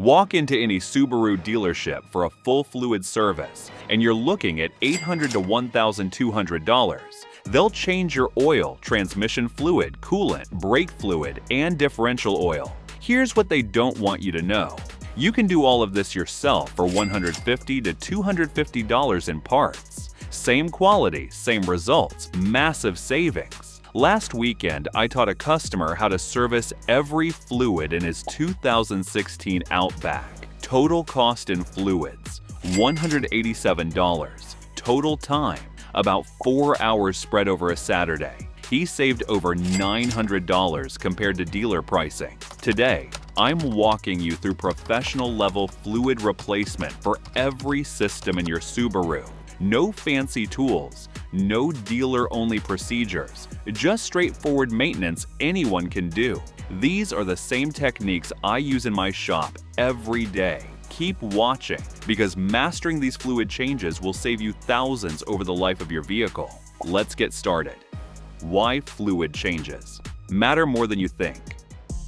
Walk into any Subaru dealership for a full fluid service, and you're looking at $800 to $1,200. They'll change your oil, transmission fluid, coolant, brake fluid, and differential oil. Here's what they don't want you to know. You can do all of this yourself for $150 to $250 in parts. Same quality, same results, massive savings. Last weekend, I taught a customer how to service every fluid in his 2016 Outback. Total cost in fluids, $187. Total time, about 4 hours spread over a Saturday. He saved over $900 compared to dealer pricing. Today, I'm walking you through professional-level fluid replacement for every system in your Subaru. No fancy tools, no dealer-only procedures, just straightforward maintenance anyone can do. These are the same techniques I use in my shop every day. Keep watching, because mastering these fluid changes will save you thousands over the life of your vehicle. Let's get started. Why fluid changes matter more than you think.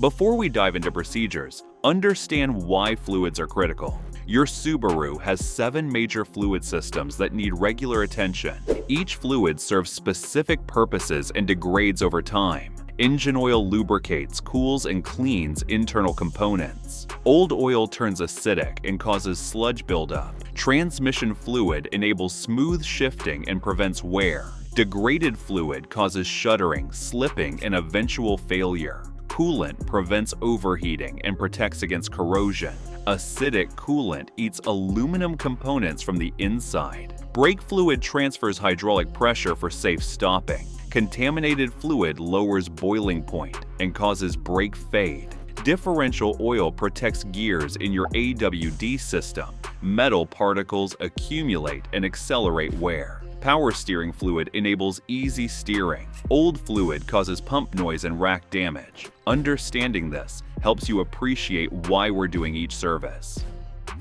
Before we dive into procedures, understand why fluids are critical. Your Subaru has 7 major fluid systems that need regular attention. Each fluid serves specific purposes and degrades over time. Engine oil lubricates, cools, and cleans internal components. Old oil turns acidic and causes sludge buildup. Transmission fluid enables smooth shifting and prevents wear. Degraded fluid causes shuddering, slipping, and eventual failure. Coolant prevents overheating and protects against corrosion. Acidic coolant eats aluminum components from the inside. Brake fluid transfers hydraulic pressure for safe stopping. Contaminated fluid lowers boiling point and causes brake fade. Differential oil protects gears in your AWD system. Metal particles accumulate and accelerate wear. Power steering fluid enables easy steering. Old fluid causes pump noise and rack damage. Understanding this helps you appreciate why we're doing each service.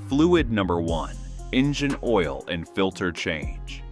Fluid number 1, engine oil and filter change.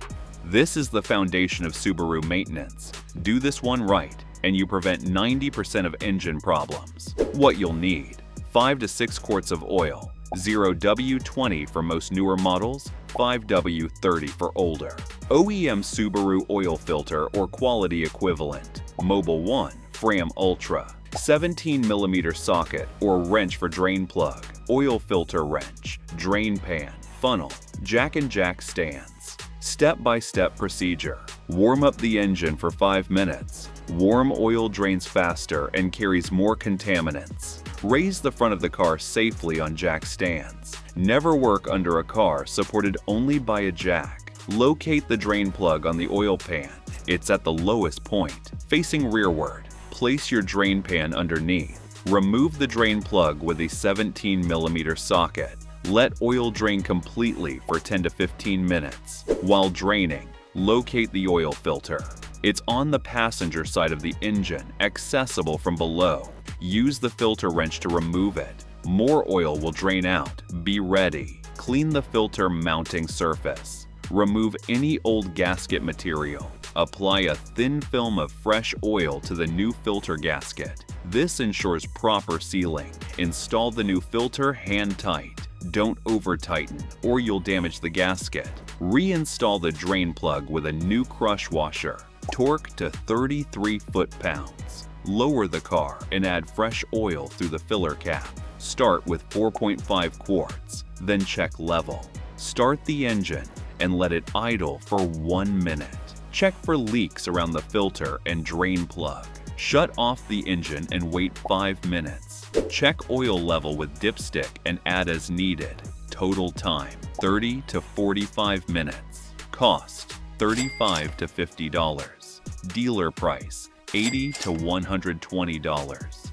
This is the foundation of Subaru maintenance. Do this one right, and you prevent 90% of engine problems. What you'll need: 5 to 6 quarts of oil, 0W20 for most newer models, 5W30 for older. OEM Subaru oil filter or quality equivalent. Mobile 1 Fram Ultra. 17mm socket or wrench for drain plug. Oil filter wrench. Drain pan. Funnel. Jack and jack stands. Step-by-step procedure. Warm up the engine for 5 minutes. Warm oil drains faster and carries more contaminants. Raise the front of the car safely on jack stands. Never work under a car supported only by a jack. Locate the drain plug on the oil pan. It's at the lowest point, facing rearward. Place your drain pan underneath. Remove the drain plug with a 17mm socket. Let oil drain completely for 10 to 15 minutes. While draining, locate the oil filter. It's on the passenger side of the engine, accessible from below. Use the filter wrench to remove it. More oil will drain out. Be ready. Clean the filter mounting surface. Remove any old gasket material. Apply a thin film of fresh oil to the new filter gasket. This ensures proper sealing. Install the new filter hand tight. Don't over-tighten or you'll damage the gasket. Reinstall the drain plug with a new crush washer. Torque to 33 foot-pounds. Lower the car and add fresh oil through the filler cap. Start with 4.5 quarts, then check level. Start the engine and let it idle for 1 minute. Check for leaks around the filter and drain plug. Shut off the engine and wait 5 minutes. Check oil level with dipstick and add as needed. Total time, 30 to 45 minutes. Cost, $35 to $50. Dealer price, $80 to $120.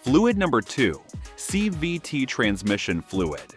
Fluid number 2, CVT transmission fluid.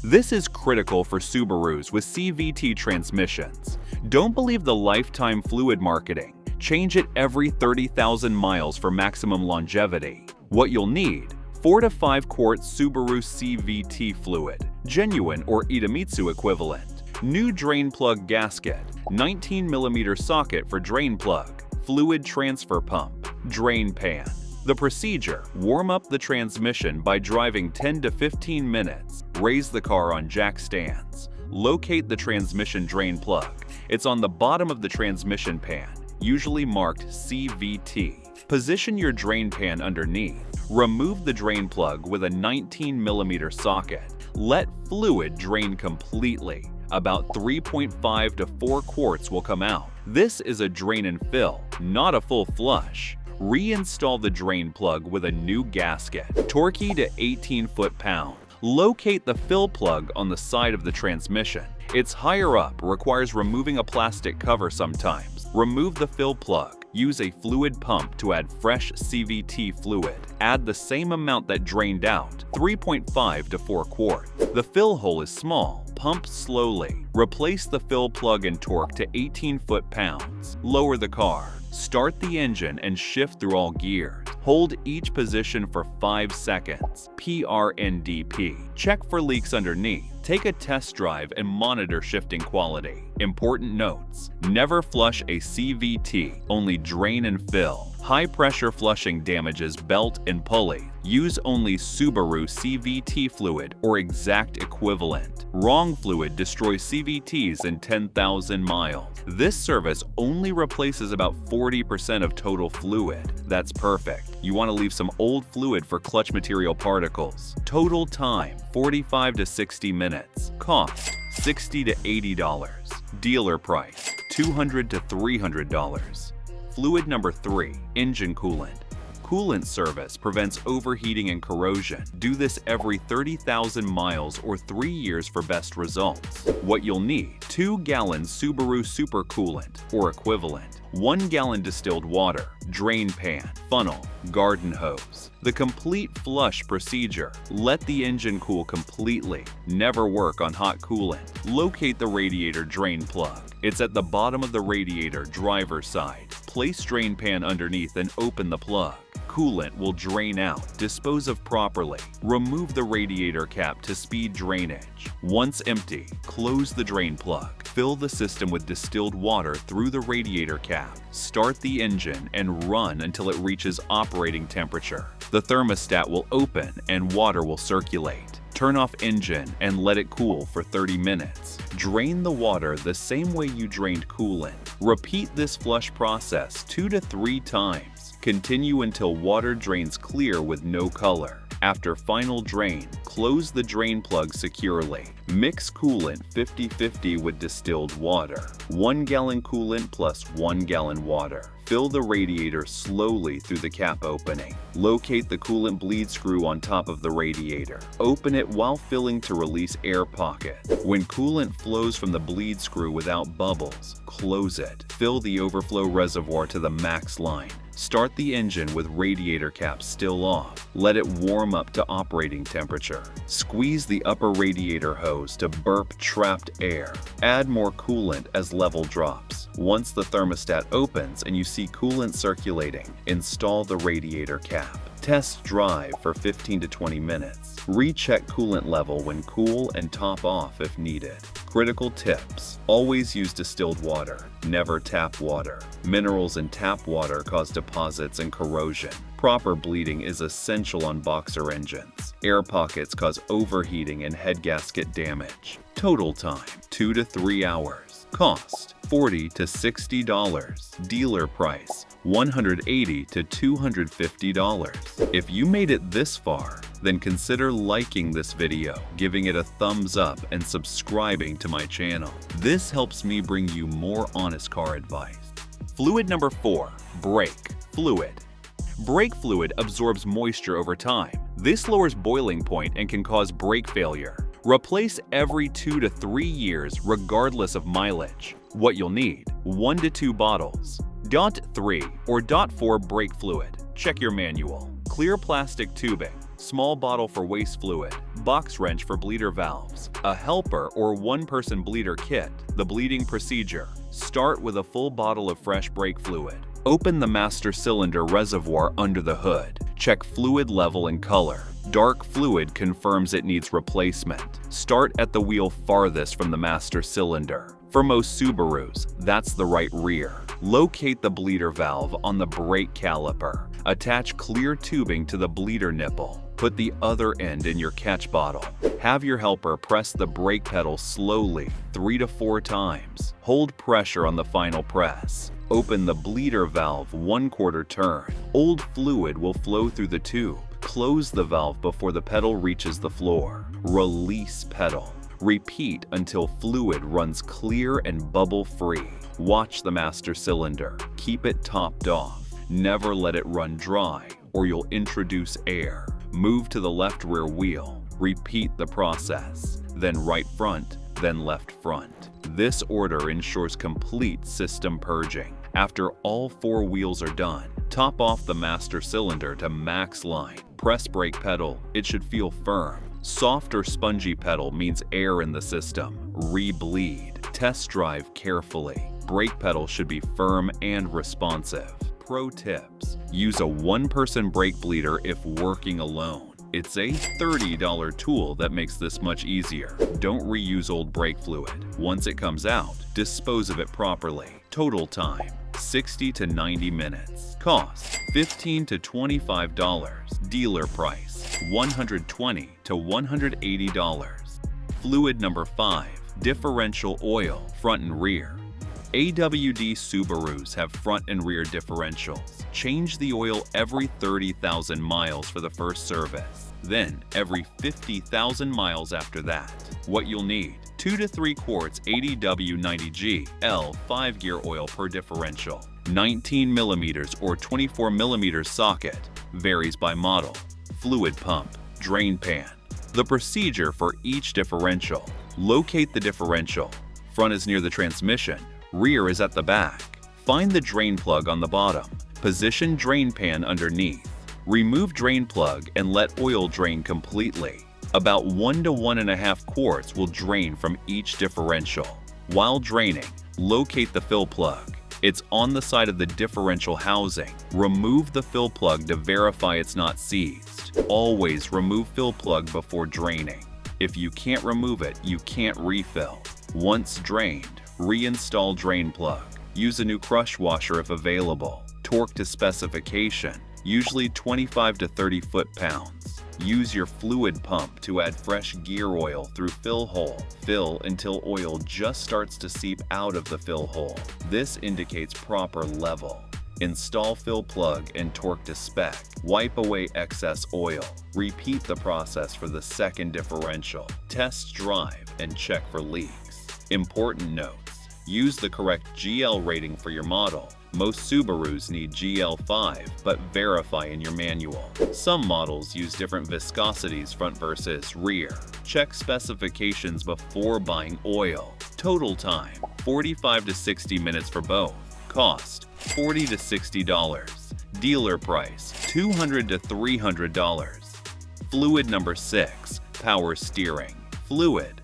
This is critical for Subarus with CVT transmissions. Don't believe the lifetime fluid marketing. Change it every 30,000 miles for maximum longevity. What you'll need: 4 to 5 quart Subaru CVT fluid, genuine or Idemitsu equivalent. New drain plug gasket, 19mm socket for drain plug, fluid transfer pump, drain pan, The procedure: warm up the transmission by driving 10 to 15 minutes. Raise the car on jack stands. Locate the transmission drain plug. It's on the bottom of the transmission pan, usually marked CVT. Position your drain pan underneath. Remove the drain plug with a 19mm socket. Let fluid drain completely. About 3.5 to 4 quarts will come out. This is a drain and fill, not a full flush. Reinstall the drain plug with a new gasket. Torquey to 18 foot-pound. Locate the fill plug on the side of the transmission. It's higher up, requires removing a plastic cover sometimes. Remove the fill plug. Use a fluid pump to add fresh CVT fluid. Add the same amount that drained out, 3.5 to 4 quarts. The fill hole is small. Pump slowly. Replace the fill plug and torque to 18 foot-pounds. Lower the car. Start the engine and shift through all gears. Hold each position for 5 seconds. PRNDP. Check for leaks underneath. Take a test drive and monitor shifting quality. Important notes: never flush a CVT, only drain and fill. High pressure flushing damages belt and pulley. Use only Subaru CVT fluid or exact equivalent. Wrong fluid destroys CVTs in 10,000 miles. This service only replaces about 40% of total fluid. That's perfect. You want to leave some old fluid for clutch material particles. Total time: 45 to 60 minutes. Cost: $60 to $80. Dealer price: $200 to $300. Fluid number 3, engine coolant. Coolant service prevents overheating and corrosion. Do this every 30,000 miles or 3 years for best results. What you'll need: 2-gallon Subaru super coolant or equivalent, 1-gallon distilled water, drain pan, funnel, garden hose. The complete flush procedure: let the engine cool completely. Never work on hot coolant. Locate the radiator drain plug. It's at the bottom of the radiator driver's side. Place drain pan underneath and open the plug. Coolant will drain out. Dispose of properly. Remove the radiator cap to speed drainage. Once empty, close the drain plug. Fill the system with distilled water through the radiator cap. Start the engine and run until it reaches operating temperature. The thermostat will open and water will circulate. Turn off engine and let it cool for 30 minutes. Drain the water the same way you drained coolant. Repeat this flush process 2 to 3 times. Continue until water drains clear with no color. After final drain, close the drain plug securely. Mix coolant 50-50 with distilled water. 1 gallon coolant plus 1 gallon water. Fill the radiator slowly through the cap opening. Locate the coolant bleed screw on top of the radiator. Open it while filling to release air pocket. When coolant flows from the bleed screw without bubbles, close it. Fill the overflow reservoir to the max line. Start the engine with radiator cap still off. Let it warm up to operating temperature. Squeeze the upper radiator hose to burp trapped air. Add more coolant as level drops. Once the thermostat opens and you see coolant circulating, install the radiator cap. Test drive for 15 to 20 minutes. Recheck coolant level when cool and top off if needed. Critical tips: always use distilled water, never tap water. Minerals in tap water cause deposits and corrosion. Proper bleeding is essential on boxer engines. Air pockets cause overheating and head gasket damage. Total time: 2 to 3 hours. Cost: $40 to $60. Dealer price: $180 to $250. If you made it this far, then consider liking this video, giving it a thumbs up, and subscribing to my channel. This helps me bring you more honest car advice. Fluid number 4, brake fluid. Brake fluid absorbs moisture over time. This lowers boiling point and can cause brake failure. Replace every 2 to 3 years regardless of mileage. What you'll need: 1 to 2 bottles. .3 or .4 brake fluid. Check your manual. Clear plastic tubing. Small bottle for waste fluid. Box wrench for bleeder valves. A helper or one-person bleeder kit. The bleeding procedure: start with a full bottle of fresh brake fluid. Open the master cylinder reservoir under the hood. Check fluid level and color. Dark fluid confirms it needs replacement. Start at the wheel farthest from the master cylinder. For most Subarus, that's the right rear. Locate the bleeder valve on the brake caliper. Attach clear tubing to the bleeder nipple. Put the other end in your catch bottle. Have your helper press the brake pedal slowly 3 to 4 times. Hold pressure on the final press. Open the bleeder valve 1/4 turn. Old fluid will flow through the tube. Close the valve before the pedal reaches the floor. Release pedal. Repeat until fluid runs clear and bubble-free. Watch the master cylinder. Keep it topped off. Never let it run dry, or you'll introduce air. Move to the left rear wheel. Repeat the process. Then right front, then left front. This order ensures complete system purging. After all 4 wheels are done, top off the master cylinder to max line. Press brake pedal. It should feel firm. Soft or spongy pedal means air in the system. Re-bleed. Test drive carefully. Brake pedal should be firm and responsive. Pro tips: use a one-person brake bleeder if working alone. It's a $30 tool that makes this much easier. Don't reuse old brake fluid. Once it comes out, dispose of it properly. Total time: 60 to 90 minutes. Cost: $15 to $25. Dealer price: $120 to $180. Fluid number 5: differential oil, front and rear. AWD Subarus have front and rear differentials. Change the oil every 30,000 miles for the first service, then every 50,000 miles after that. What you'll need: 2 to 3 quarts 80W90G L 5-gear oil per differential, 19 millimeters or 24 millimeters socket, varies by model, fluid pump, drain pan. The procedure for each differential: locate the differential. Front is near the transmission, rear is at the back. Find the drain plug on the bottom. Position drain pan underneath. Remove drain plug and let oil drain completely. About 1 to 1.5 quarts will drain from each differential. While draining, locate the fill plug. It's on the side of the differential housing. Remove the fill plug to verify it's not seized. Always remove fill plug before draining. If you can't remove it, you can't refill. Once drained, reinstall drain plug. Use a new crush washer if available. Torque to specification, usually 25 to 30 foot-pounds. Use your fluid pump to add fresh gear oil through fill hole. Fill until oil just starts to seep out of the fill hole. This indicates proper level. Install fill plug and torque to spec. Wipe away excess oil. Repeat the process for the second differential. Test drive and check for leaks. Important notes: use the correct GL rating for your model. Most Subarus need GL5, but verify in your manual. Some models use different viscosities front versus rear. Check specifications before buying oil. Total time: 45 to 60 minutes for both. Cost: $40 to $60. Dealer price: $200 to $300. Fluid number 6: power steering fluid.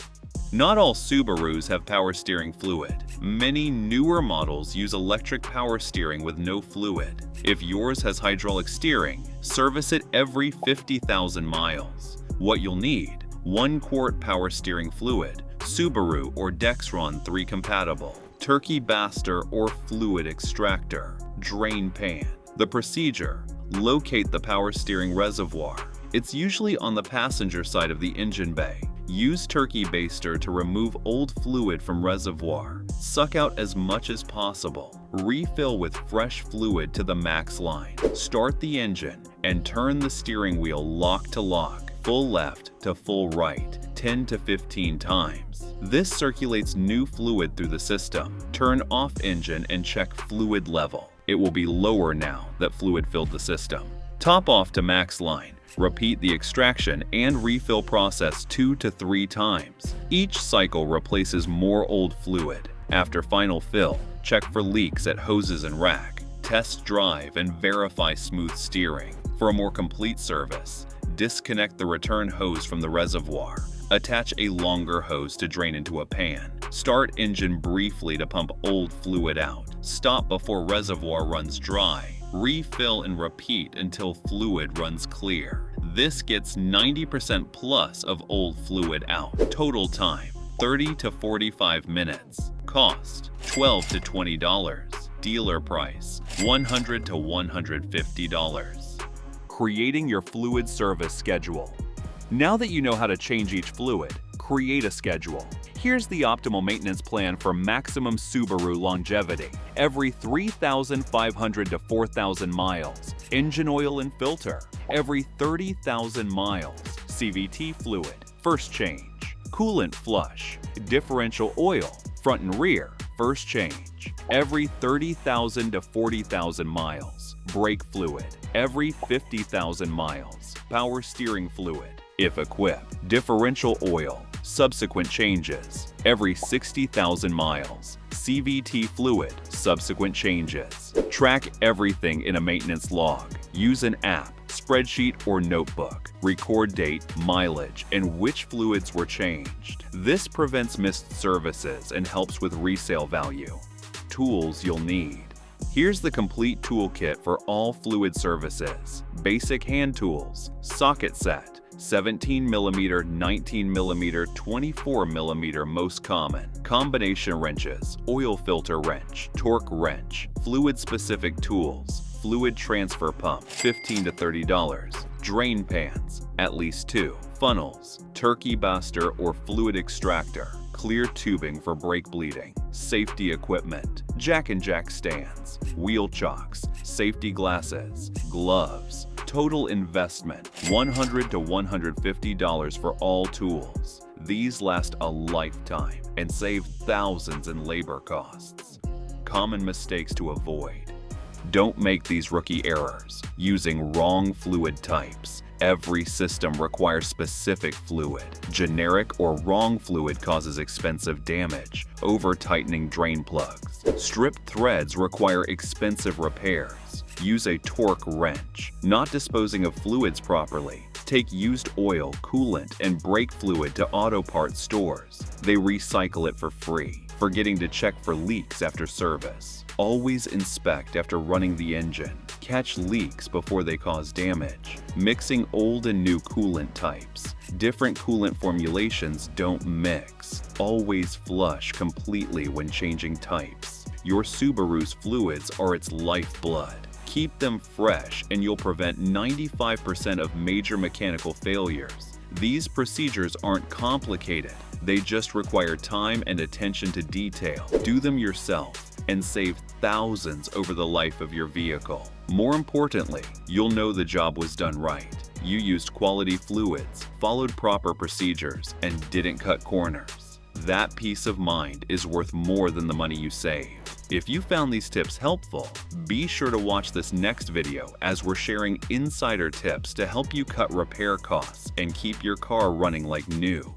Not all Subarus have power steering fluid. Many newer models use electric power steering with no fluid. If yours has hydraulic steering, service it every 50,000 miles. What you'll need: 1 quart power steering fluid, Subaru or Dexron 3 compatible, turkey baster or fluid extractor, drain pan. The procedure: locate the power steering reservoir. It's usually on the passenger side of the engine bay. Use turkey baster to remove old fluid from reservoir. Suck out as much as possible. Refill with fresh fluid to the max line. Start the engine and turn the steering wheel lock to lock, full left to full right, 10 to 15 times. This circulates new fluid through the system. Turn off engine and check fluid level. It will be lower now that fluid filled the system. Top off to max line. Repeat the extraction and refill process 2 to 3 times. Each cycle replaces more old fluid. After final fill, check for leaks at hoses and rack. Test drive and verify smooth steering. For a more complete service, disconnect the return hose from the reservoir. Attach a longer hose to drain into a pan. Start engine briefly to pump old fluid out. Stop before reservoir runs dry. Refill and repeat until fluid runs clear. This gets 90% plus of old fluid out. Total time: 30 to 45 minutes. Cost: $12 to $20. Dealer price, $100 to $150. Creating your fluid service schedule. Now that you know how to change each fluid, create a schedule. Here's the optimal maintenance plan for maximum Subaru longevity. Every 3,500 to 4,000 miles, engine oil and filter. Every 30,000 miles, CVT fluid, first change. Coolant flush, differential oil, front and rear, first change. Every 30,000 to 40,000 miles, brake fluid. Every 50,000 miles, power steering fluid, if equipped. Differential oil, subsequent changes. Every 60,000 miles, CVT fluid, subsequent changes. Track everything in a maintenance log. Use an app, spreadsheet, or notebook. Record date, mileage, and which fluids were changed. This prevents missed services and helps with resale value. Tools you'll need. Here's the complete toolkit for all fluid services. Basic hand tools, socket set, 17mm, 19mm, 24mm most common. Combination wrenches, oil filter wrench, torque wrench, fluid-specific tools, fluid transfer pump, $15 to $30. Drain pans, at least 2. Funnels, turkey baster or fluid extractor, clear tubing for brake bleeding. Safety equipment, jack and jack stands, wheel chocks, safety glasses, gloves. Total investment, $100 to $150 for all tools. These last a lifetime and save thousands in labor costs. Common mistakes to avoid. Don't make these rookie errors. Using wrong fluid types. Every system requires specific fluid. Generic or wrong fluid causes expensive damage. Over-tightening drain plugs. Stripped threads require expensive repairs. Use a torque wrench. Not disposing of fluids properly. Take used oil, coolant, and brake fluid to auto parts stores. They recycle it for free. Forgetting to check for leaks after service. Always inspect after running the engine. Catch leaks before they cause damage. Mixing old and new coolant types. Different coolant formulations don't mix. Always flush completely when changing types. Your Subaru's fluids are its lifeblood. Keep them fresh and you'll prevent 95% of major mechanical failures. These procedures aren't complicated. They just require time and attention to detail. Do them yourself and save thousands over the life of your vehicle. More importantly, you'll know the job was done right. You used quality fluids, followed proper procedures, and didn't cut corners. That peace of mind is worth more than the money you save. If you found these tips helpful, be sure to watch this next video as we're sharing insider tips to help you cut repair costs and keep your car running like new.